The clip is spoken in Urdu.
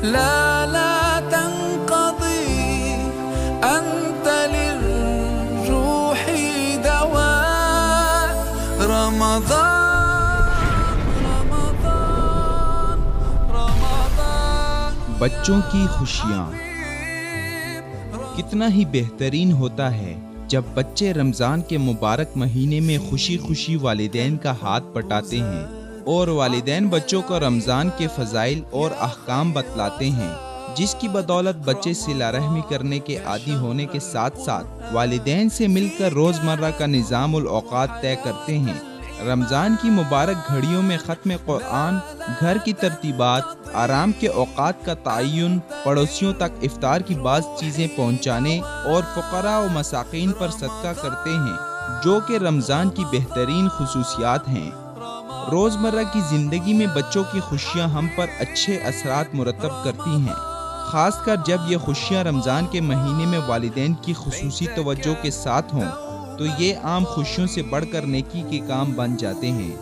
لا لا تنقضي أنت للروح دواء رمضان رمضان رمضان. بچوں کی خوشیاں. کتنا ہی بہترین ہوتا ہے جب بچے رمضان کے مبارک مہینے میں خوشی خوشی والدین کا ہاتھ پٹاتے ہیں اور والدین بچوں کو رمضان کے فضائل اور احکام بتلاتے ہیں، جس کی بدولت بچے صلہ رحمی کرنے کے عادی ہونے کے ساتھ ساتھ والدین سے مل کر روزمرہ کا نظام الاوقات طے کرتے ہیں۔ رمضان کی مبارک گھڑیوں میں ختم قرآن، گھر کی ترتیبات، آرام کے اوقات کا تعین، پڑوسیوں تک افطار کی بعض چیزیں پہنچانے اور فقراء و مساکین پر صدقہ کرتے ہیں، جو کہ رمضان کی بہترین خصوصیات ہیں۔ روزمرہ کی زندگی میں بچوں کی خوشیاں ہم پر اچھے اثرات مرتب کرتی ہیں، خاص کر جب یہ خوشیاں رمضان کے مہینے میں والدین کی خصوصی توجہ کے ساتھ ہوں تو یہ عام خوشیوں سے بڑھ کر نیکی کے کام بن جاتے ہیں۔